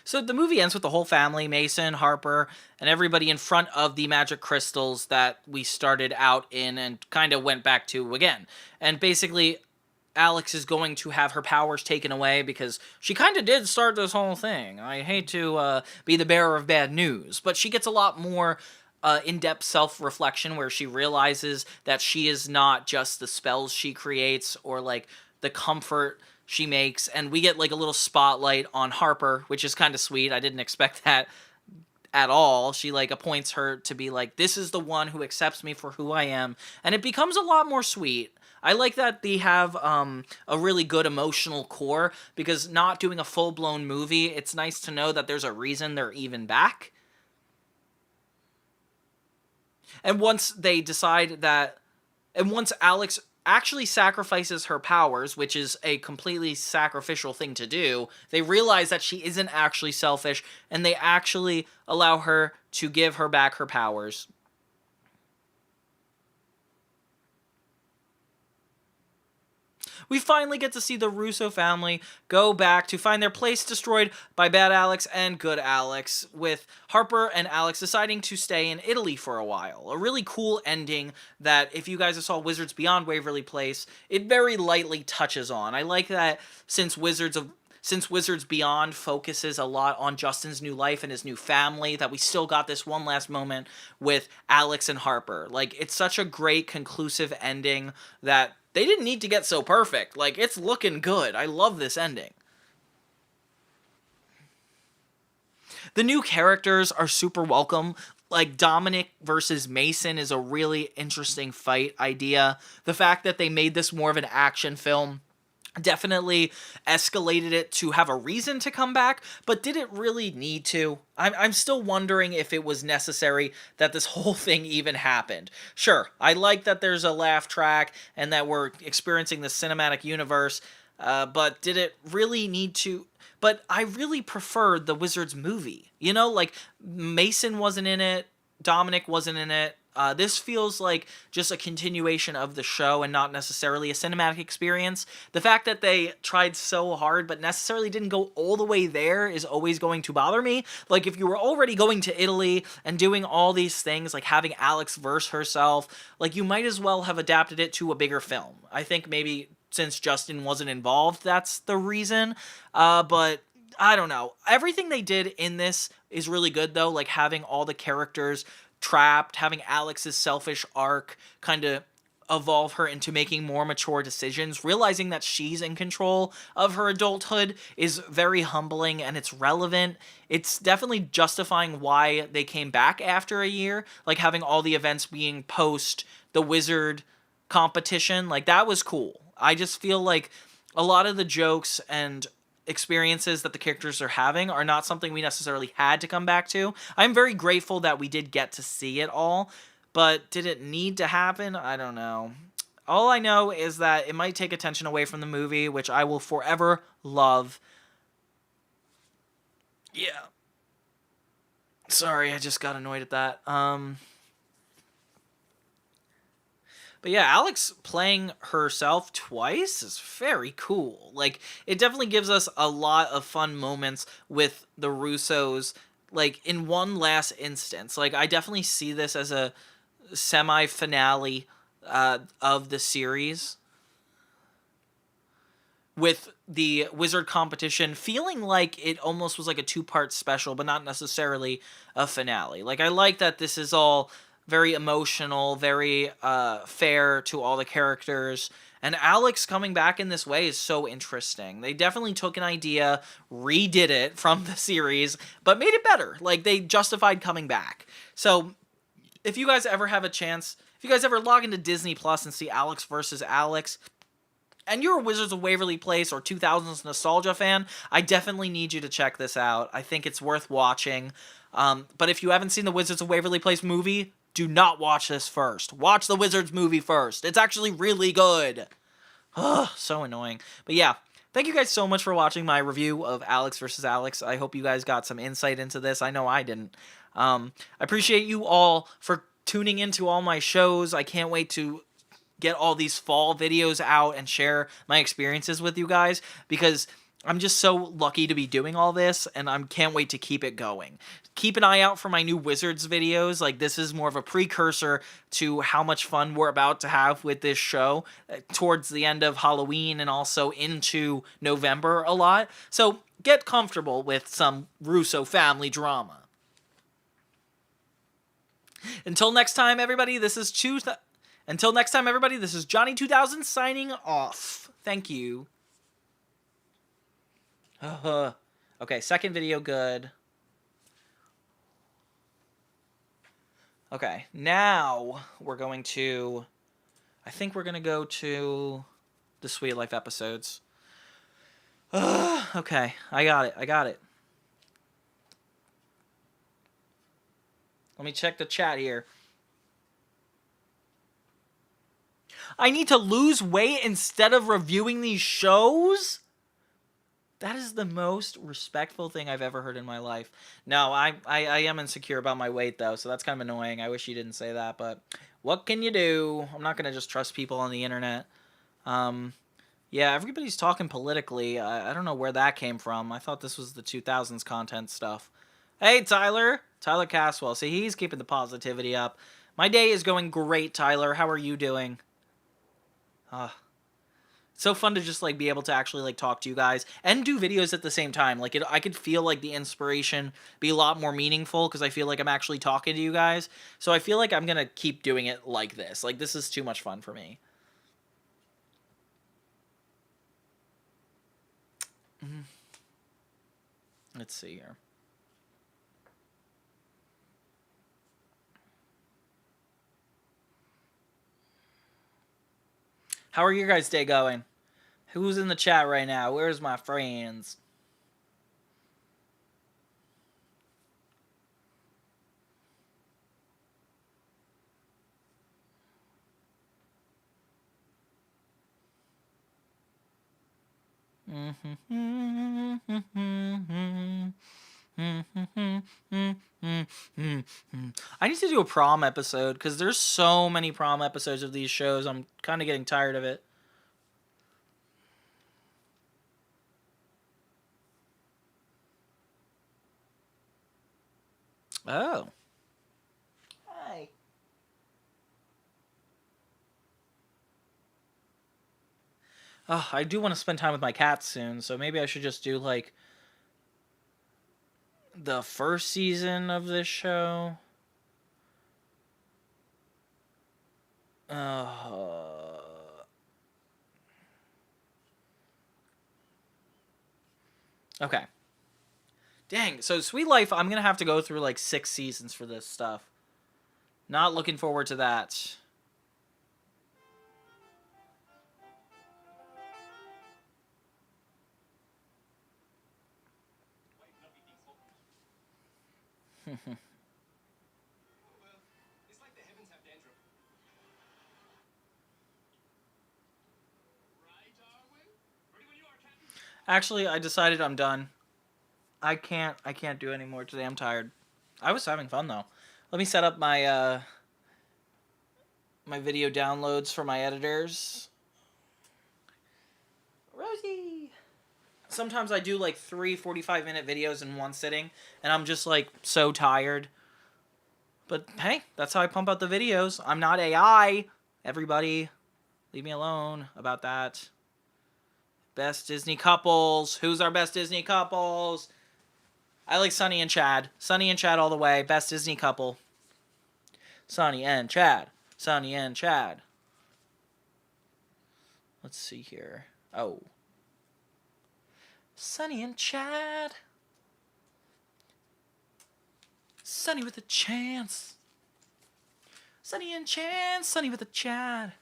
So the movie ends with the whole family, Mason, Harper, and everybody in front of the magic crystals that we started out in and kind of went back to again. And basically, Alex is going to have her powers taken away because she kind of did start this whole thing. I hate to be the bearer of bad news, but she gets a lot more in-depth self-reflection where she realizes that she is not just the spells she creates or like the comfort she makes, and we get like a little spotlight on Harper, which is kind of sweet. I didn't expect that at all. She like appoints her to be like, this is the one who accepts me for who I am, and it becomes a lot more sweet. I like that they have a really good emotional core, because not doing a full-blown movie, it's nice to know that there's a reason they're even back. And once they decide that, and once Alex actually sacrifices her powers, which is a completely sacrificial thing to do, they realize that she isn't actually selfish, and they actually allow her to give her back her powers. We finally get to see the Russo family go back to find their place destroyed by bad Alex and good Alex, with Harper and Alex deciding to stay in Italy for a while. A really cool ending that, if you guys saw Wizards Beyond Waverly Place, it very lightly touches on. I like that since Wizards Beyond focuses a lot on Justin's new life and his new family, that we still got this one last moment with Alex and Harper. Like, it's such a great conclusive ending that they didn't need to get so perfect. Like, it's looking good. I love this ending. The new characters are super welcome. Like, Dominic versus Mason is a really interesting fight idea. The fact that they made this more of an action film definitely escalated it to have a reason to come back, but did it really need to? I'm still wondering if it was necessary that this whole thing even happened. Sure, I like that there's a laugh track and that we're experiencing the cinematic universe, but did it really need to? But I really preferred the Wizards movie. You know, like, Mason wasn't in it, Dominic wasn't in it. This feels like just a continuation of the show and not necessarily a cinematic experience. The fact that they tried so hard but necessarily didn't go all the way there is always going to bother me. Like, if you were already going to Italy and doing all these things, like having Alex verse herself, like, you might as well have adapted it to a bigger film. I think maybe since Justin wasn't involved, that's the reason. But I don't know. Everything they did in this is really good, though. Like, having all the characters trapped, having Alex's selfish arc kind of evolve her into making more mature decisions, realizing that she's in control of her adulthood is very humbling, and it's relevant. It's definitely justifying why they came back after a year, like having all the events being post the wizard competition. Like, that was cool. I just feel like a lot of the jokes and experiences that the characters are having are not something we necessarily had to come back to. I'm very grateful that we did get to see it all, but did it need to happen? I don't know. All I know is that it might take attention away from the movie, which I will forever love. Yeah. Sorry, I just got annoyed at that. But yeah, Alex playing herself twice is very cool. Like, it definitely gives us a lot of fun moments with the Russos, like, in one last instance. Like, I definitely see this as a semi-finale of the series, with the wizard competition feeling like it almost was like a two-part special, but not necessarily a finale. Like, I like that this is all very emotional, very fair to all the characters, and Alex coming back in this way is so interesting. They definitely took an idea, redid it from the series, but made it better. Like, they justified coming back. So if you guys ever have a chance, if you guys ever log into Disney Plus and see Alex versus Alex, and you're a Wizards of Waverly Place or 2000s nostalgia fan, I definitely need you to check this out. I think it's worth watching. But if you haven't seen the Wizards of Waverly Place movie, do not watch this first. Watch the Wizards movie first. It's actually really good. Ugh, so annoying. But yeah, thank you guys so much for watching my review of Alex versus Alex. I hope you guys got some insight into this. I know I didn't. I appreciate you all for tuning into all my shows. I can't wait to get all these fall videos out and share my experiences with you guys, because I'm just so lucky to be doing all this, and I can't wait to keep it going. Keep an eye out for my new Wizards videos. Like, this is more of a precursor to how much fun we're about to have with this show towards the end of Halloween and also into November a lot. So get comfortable with some Russo family drama. Until next time, everybody, this is Johnny2000 signing off. Thank you. Okay, second video good. Okay, now we're going to... I think we're going to go to the Sweet Life episodes. Okay, I got it. Let me check the chat here. I need to lose weight instead of reviewing these shows? That is the most respectful thing I've ever heard in my life. No, I am insecure about my weight, though, so that's kind of annoying. I wish you didn't say that, but what can you do? I'm not going to just trust people on the internet. Yeah, everybody's talking politically. I don't know where that came from. I thought this was the 2000s content stuff. Hey, Tyler. Tyler Caswell. See, he's keeping the positivity up. My day is going great, Tyler. How are you doing? It's so fun to just, like, be able to actually, like, talk to you guys and do videos at the same time. Like, I could feel, like, the inspiration be a lot more meaningful because I feel like I'm actually talking to you guys. So I feel like I'm going to keep doing it like this. Like, this is too much fun for me. Let's see here. How are your guys' day going? Who's in the chat right now? Where's my friends? I need to do a prom episode because there's so many prom episodes of these shows. I'm kind of getting tired of it. Oh. Hi. Oh, I do want to spend time with my cats soon, so maybe I should just do, like, the first season of this show. Okay. Dang, so Sweet Life, I'm gonna have to go through like 6 seasons for this stuff. Not looking forward to that. It's like the heavens have dandruff. Right, Darwin? Ready when you are, Captain. Actually, I decided I'm done. I can't do any more today. I'm tired. I was having fun though. Let me set up my my video downloads for my editors. Rosie. Sometimes I do like 3 45-minute videos in one sitting, and I'm just like so tired. But hey, that's how I pump out the videos. I'm not AI. Everybody, leave me alone about that. Best Disney couples. Who's our best Disney couples? I like Sunny and Chad. Sunny and Chad all the way. Best Disney couple. Sunny and Chad. Sunny and Chad. Let's see here. Oh. Sunny and Chad. Sunny with a chance. Sunny and Chance. Sunny with a Chad.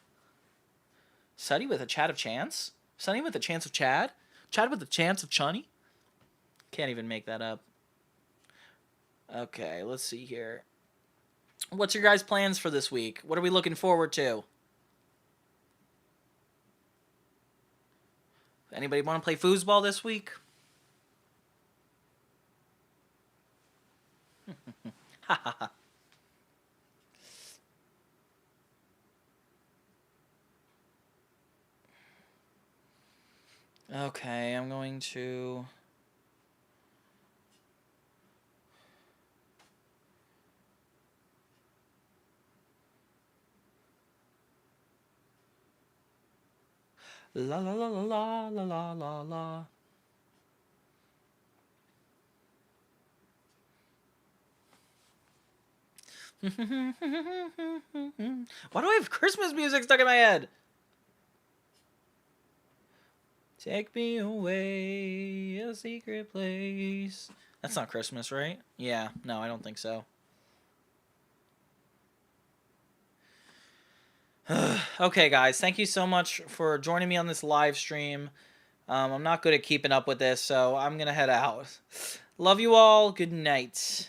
Sunny with a Chad of chance? Sunny with a chance of Chad? Chad with a chance of Chunny? Can't even make that up. Okay, let's see here. What's your guys' plans for this week? What are we looking forward to? Anybody want to play foosball this week? Ha ha ha. Okay, I'm going to... La la la la la la la la. Why do I have Christmas music stuck in my head? Take me away, a secret place. That's not Christmas, right? Yeah, no, I don't think so. Okay, guys, thank you so much for joining me on this live stream. I'm not good at keeping up with this, so I'm going to head out. Love you all. Good night.